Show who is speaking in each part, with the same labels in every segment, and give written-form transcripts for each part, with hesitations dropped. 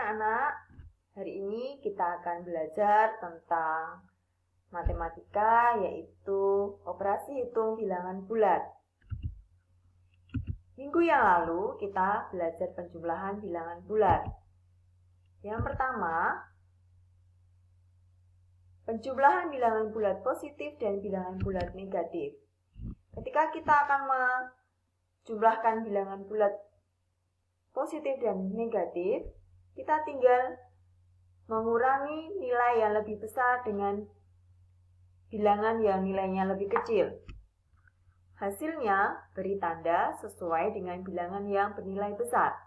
Speaker 1: anak-anak, hari ini kita akan belajar tentang matematika, yaitu operasi hitung bilangan bulat. Minggu yang lalu kita belajar penjumlahan bilangan bulat. Yang pertama, penjumlahan bilangan bulat positif dan bilangan bulat negatif. Ketika kita akan menjumlahkan bilangan bulat positif dan negatif, kita tinggal mengurangi nilai yang lebih besar dengan bilangan yang nilainya lebih kecil. Hasilnya beri tanda sesuai dengan bilangan yang bernilai besar.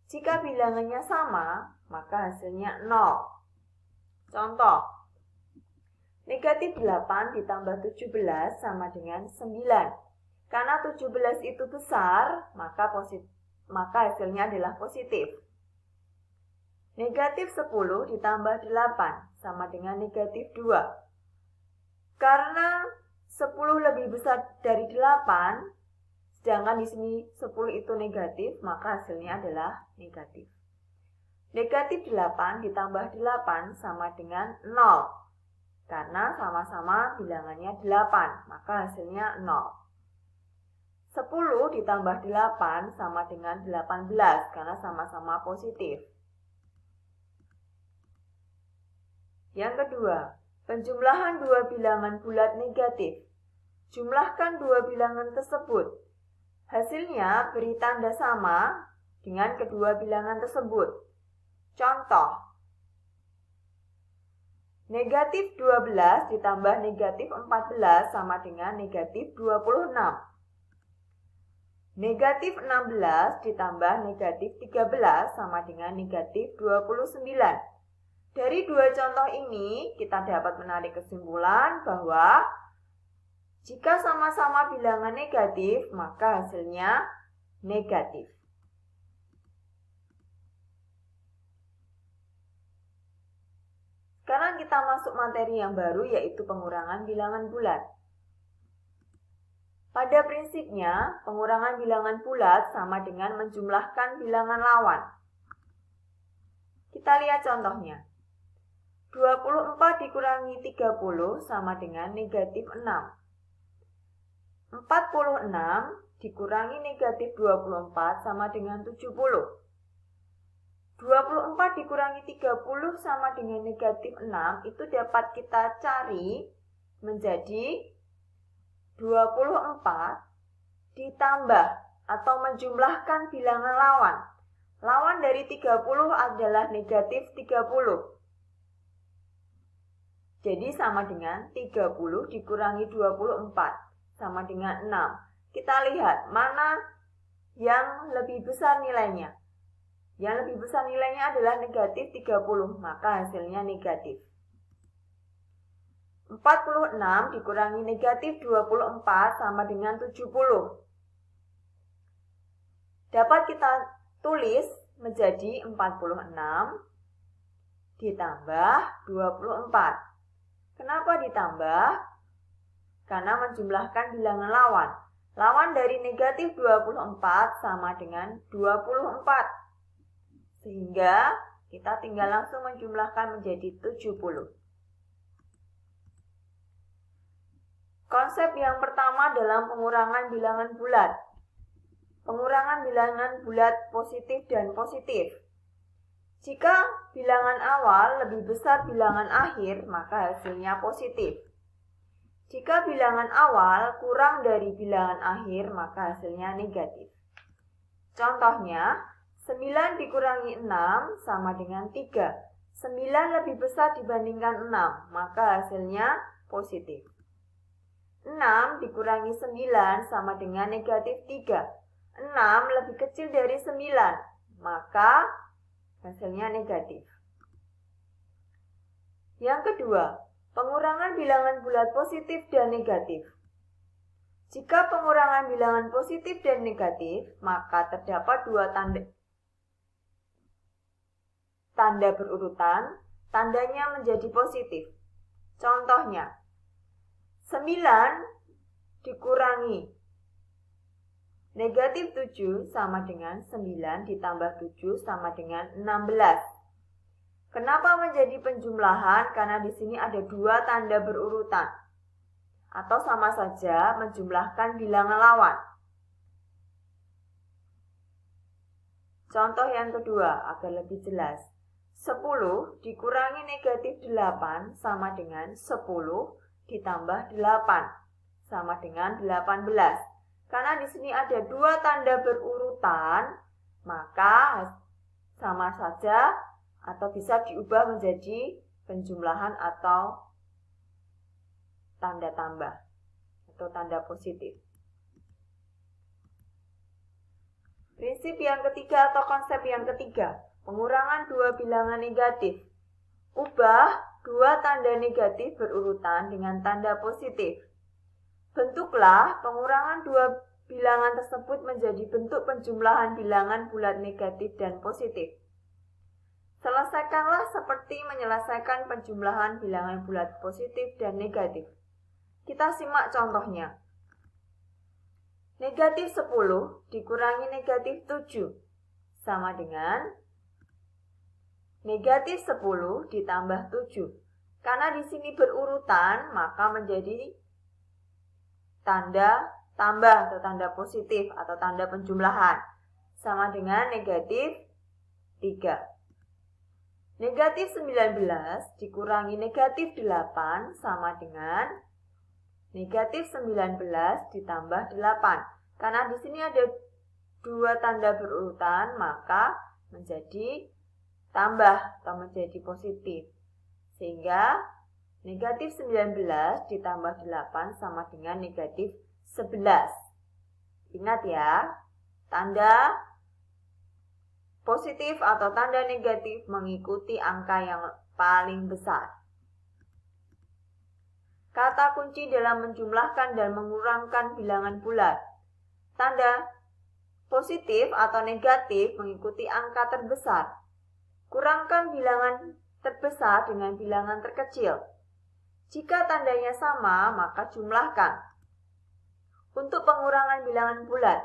Speaker 1: Jika bilangannya sama, maka hasilnya 0. Contoh, negatif 8 ditambah 17 sama dengan 9. Karena 17 itu besar, maka hasilnya adalah positif. Negatif 10 ditambah 8 sama dengan negatif 2. Karena 10 lebih besar dari 8, sedangkan di sini 10 itu negatif, maka hasilnya adalah negatif. Negatif 8 ditambah 8 sama dengan 0. Karena sama-sama bilangannya 8, maka hasilnya 0. 10 ditambah 8 sama dengan 18 karena sama-sama positif. Yang kedua, penjumlahan dua bilangan bulat negatif. Jumlahkan dua bilangan tersebut. Hasilnya beri tanda sama dengan kedua bilangan tersebut. Contoh, negatif 12 ditambah negatif 14 sama dengan negatif 26. Negatif 16 ditambah negatif 13 sama dengan negatif 29. Dari dua contoh ini, kita dapat menarik kesimpulan bahwa jika sama-sama bilangan negatif, maka hasilnya negatif. Sekarang kita masuk materi yang baru, yaitu pengurangan bilangan bulat. Pada prinsipnya, pengurangan bilangan bulat sama dengan menjumlahkan bilangan lawan. Kita lihat contohnya. 24 dikurangi 30 sama dengan negatif 6. 46 dikurangi negatif 24 sama dengan 70. 24 dikurangi 30 sama dengan negatif 6 itu dapat kita cari menjadi 24 ditambah atau menjumlahkan bilangan lawan. Lawan dari 30 adalah negatif 30. Jadi sama dengan 30 dikurangi 24 sama dengan 6. Kita lihat mana yang lebih besar nilainya. Yang lebih besar nilainya adalah negatif 30, maka hasilnya negatif. 46 dikurangi negatif 24 sama dengan 70. Dapat kita tulis menjadi 46 ditambah 24. Kenapa ditambah? Karena menjumlahkan bilangan lawan. Lawan dari negatif 24 sama dengan 24. Sehingga kita tinggal langsung menjumlahkan menjadi 70. Konsep yang pertama dalam pengurangan bilangan bulat. Pengurangan bilangan bulat positif dan positif. Jika bilangan awal lebih besar bilangan akhir, maka hasilnya positif. Jika bilangan awal kurang dari bilangan akhir, maka hasilnya negatif. Contohnya, 9 dikurangi 6 sama dengan 3. 9 lebih besar dibandingkan 6, maka hasilnya positif. 6 dikurangi 9 sama dengan negatif 3. 6 lebih kecil dari 9, maka hasilnya negatif. Yang kedua, pengurangan bilangan bulat positif dan negatif. Jika pengurangan bilangan positif dan negatif, maka terdapat dua tanda berurutan, tandanya menjadi positif. Contohnya, 9 dikurangi negatif 7 sama dengan 9 ditambah 7 sama dengan 16. Kenapa menjadi penjumlahan? Karena di sini ada dua tanda berurutan. Atau sama saja menjumlahkan bilangan lawan. Contoh yang kedua agar lebih jelas. 10 dikurangi negatif 8 sama dengan 10 ditambah 8 sama dengan 18. Karena di sini ada dua tanda berurutan, maka sama saja atau bisa diubah menjadi penjumlahan atau tanda tambah atau tanda positif. Prinsip yang ketiga atau konsep yang ketiga, pengurangan dua bilangan negatif. Ubah dua tanda negatif berurutan dengan tanda positif. Bentuklah pengurangan dua bilangan tersebut menjadi bentuk penjumlahan bilangan bulat negatif dan positif. Selesaikanlah seperti menyelesaikan penjumlahan bilangan bulat positif dan negatif. Kita simak contohnya. Negatif 10 dikurangi negatif 7 sama dengan negatif 10 ditambah 7. Karena di sini berurutan, maka menjadi tanda tambah atau tanda positif atau tanda penjumlahan. Sama dengan negatif 3. Negatif 19 dikurangi negatif 8 sama dengan negatif 19 ditambah 8. Karena di sini ada dua tanda berurutan, maka menjadi tambah atau menjadi positif. Sehingga negatif 19 ditambah 8 sama dengan negatif 11. Ingat ya, tanda positif atau tanda negatif mengikuti angka yang paling besar. Kata kunci dalam menjumlahkan dan mengurangkan bilangan bulat. Tanda positif atau negatif mengikuti angka terbesar. Kurangkan bilangan terbesar dengan bilangan terkecil. Jika tandanya sama, maka jumlahkan. Untuk pengurangan bilangan bulat,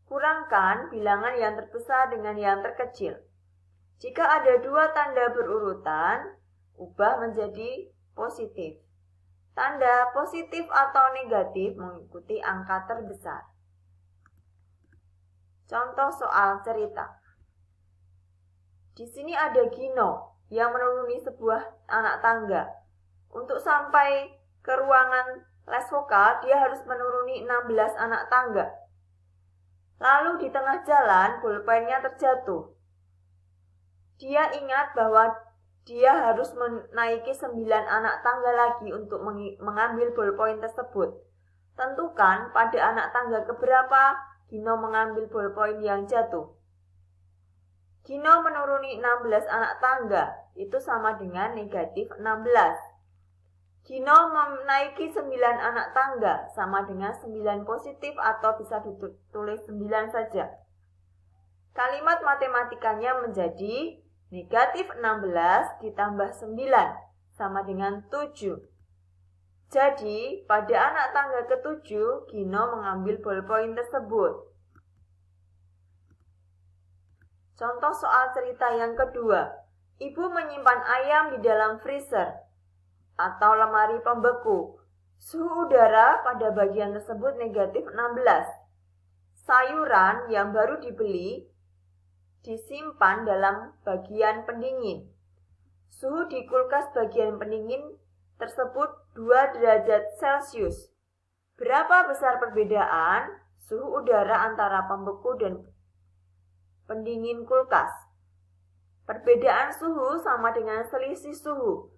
Speaker 1: kurangkan bilangan yang terbesar dengan yang terkecil. Jika ada dua tanda berurutan, ubah menjadi positif. Tanda positif atau negatif mengikuti angka terbesar. Contoh soal cerita. Di sini ada Gino yang menuruni sebuah anak tangga. Untuk sampai ke ruangan les vokal, dia harus menuruni 16 anak tangga. Lalu di tengah jalan, bolpennya terjatuh. Dia ingat bahwa dia harus menaiki 9 anak tangga lagi untuk mengambil bolpoin tersebut. Tentukan pada anak tangga keberapa Gino mengambil bolpoin yang jatuh. Gino menuruni 16 anak tangga, itu sama dengan negatif 16. Gino menaiki 9 anak tangga, sama dengan 9 positif atau bisa ditulis 9 saja. Kalimat matematikanya menjadi negatif 16 ditambah 9 sama dengan 7. Jadi, pada anak tangga ke-7, Gino mengambil bolpoin tersebut. Contoh soal cerita yang kedua. Ibu menyimpan ayam di dalam freezer atau lemari pembeku. Suhu udara pada bagian tersebut negatif 16. Sayuran yang baru dibeli disimpan dalam bagian pendingin. Suhu di kulkas bagian pendingin tersebut 2 derajat Celcius. Berapa besar perbedaan suhu udara antara pembeku dan pendingin kulkas? Perbedaan suhu sama dengan selisih suhu.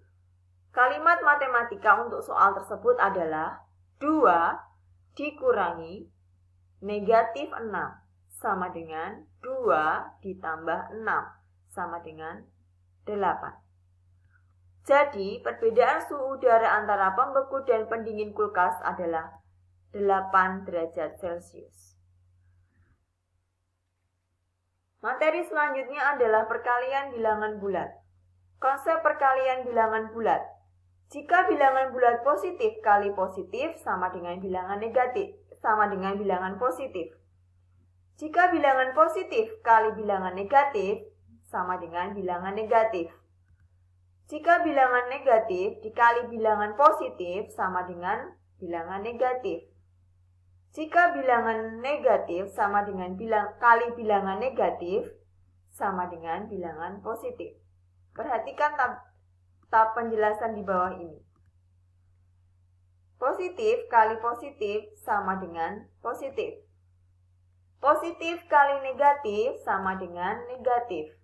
Speaker 1: Kalimat matematika untuk soal tersebut adalah 2 dikurangi negatif 6 sama dengan 2 ditambah 6 sama dengan 8. Jadi, perbedaan suhu udara antara pembeku dan pendingin kulkas adalah 8 derajat Celcius. Materi selanjutnya adalah perkalian bilangan bulat. Konsep perkalian bilangan bulat. Jika bilangan bulat positif kali positif sama dengan bilangan negatif, sama dengan bilangan positif. Jika bilangan positif kali bilangan negatif sama dengan bilangan negatif. Jika bilangan negatif dikali bilangan positif sama dengan bilangan negatif. Jika bilangan negatif sama dengan kali bilangan negatif sama dengan bilangan positif. Perhatikan tab penjelasan di bawah ini. Positif kali positif sama dengan positif. Positif kali negatif sama dengan negatif.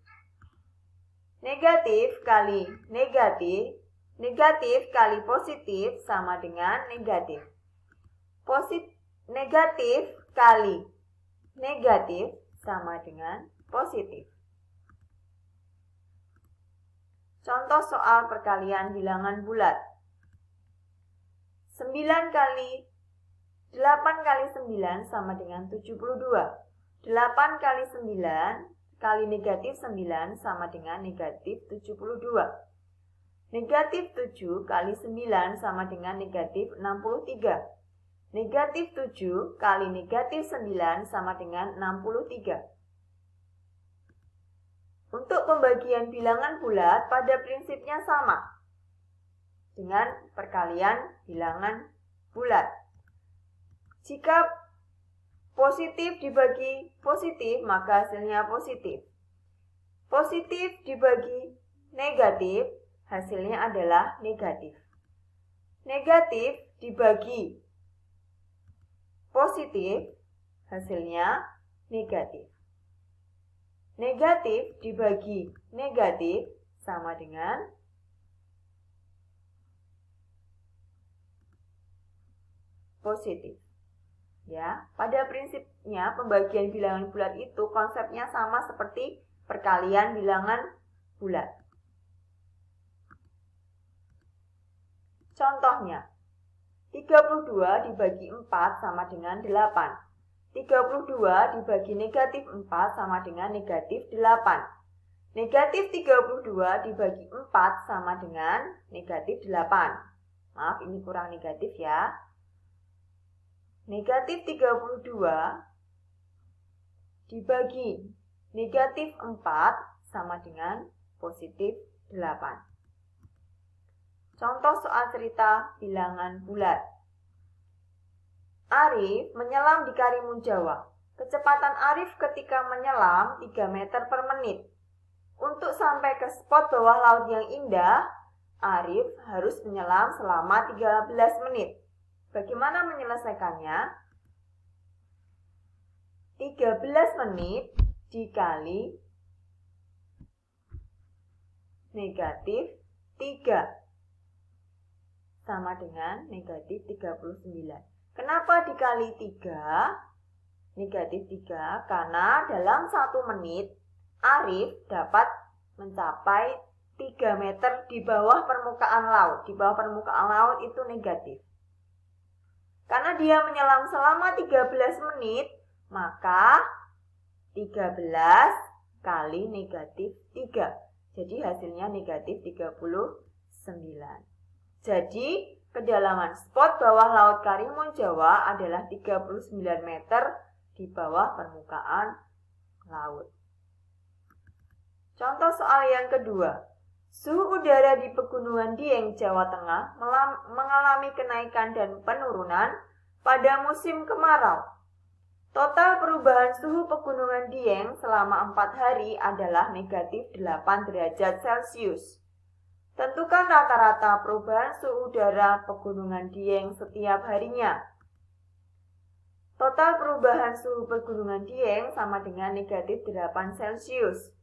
Speaker 1: Negatif kali negatif, negatif kali positif sama dengan negatif. Negatif kali negatif sama dengan positif. Contoh soal perkalian bilangan bulat. 9 kali 8 kali 9 sama dengan 72. 8 kali 9 kali negatif 9 sama dengan negatif 72. Negatif 7 kali 9 sama dengan negatif 63. Negatif 7 kali negatif 9 sama dengan 63. Untuk pembagian bilangan bulat pada prinsipnya sama dengan perkalian bilangan bulat. Jika positif dibagi positif, maka hasilnya positif. Positif dibagi negatif, hasilnya adalah negatif. Negatif dibagi positif, hasilnya negatif. Negatif dibagi negatif sama dengan positif. Ya, pada prinsipnya pembagian bilangan bulat itu konsepnya sama seperti perkalian bilangan bulat. Contohnya, 32 dibagi 4 sama dengan 8. 32 dibagi negatif 4 sama dengan negatif 8. Negatif 32 dibagi 4 sama dengan negatif 8. Maaf, ini kurang negatif ya. Negatif 32 dibagi negatif 4 sama dengan positif 8. Contoh soal cerita bilangan bulat. Arif menyelam di Karimun Jawa. Kecepatan Arif ketika menyelam 3 meter per menit. Untuk sampai ke spot bawah laut yang indah, Arif harus menyelam selama 13 menit. Bagaimana menyelesaikannya? 13 menit dikali negatif 3 sama dengan negatif 39. Kenapa dikali 3? Negatif 3 karena dalam 1 menit Arif dapat mencapai 3 meter di bawah permukaan laut. Di bawah permukaan laut itu negatif. Karena dia menyelam selama 13 menit, maka 13 kali negatif 3. Jadi hasilnya negatif 39. Jadi, kedalaman spot bawah laut Karimun Jawa adalah 39 meter di bawah permukaan laut. Contoh soal yang kedua. Suhu udara di Pegunungan Dieng, Jawa Tengah mengalami kenaikan dan penurunan pada musim kemarau. Total perubahan suhu Pegunungan Dieng selama 4 hari adalah negatif 8 derajat Celcius. Tentukan rata-rata perubahan suhu udara Pegunungan Dieng setiap harinya. Total perubahan suhu Pegunungan Dieng sama dengan negatif 8 Celcius.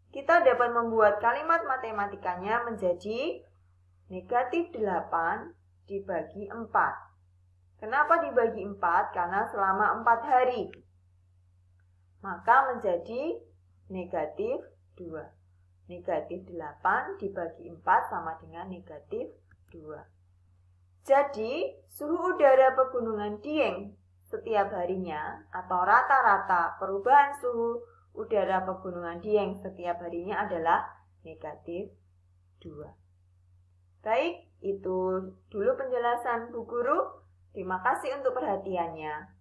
Speaker 1: Kita dapat membuat kalimat matematikanya menjadi negatif 8 dibagi 4. Kenapa dibagi 4? Karena selama 4 hari. Maka menjadi negatif 2. Negatif 8 dibagi 4 sama dengan negatif 2. Jadi, suhu udara Pegunungan Dieng setiap harinya atau rata-rata perubahan suhu udara Pegunungan Dieng setiap harinya adalah negatif 2. Baik, itu dulu penjelasan Bu Guru. Terima kasih untuk perhatiannya.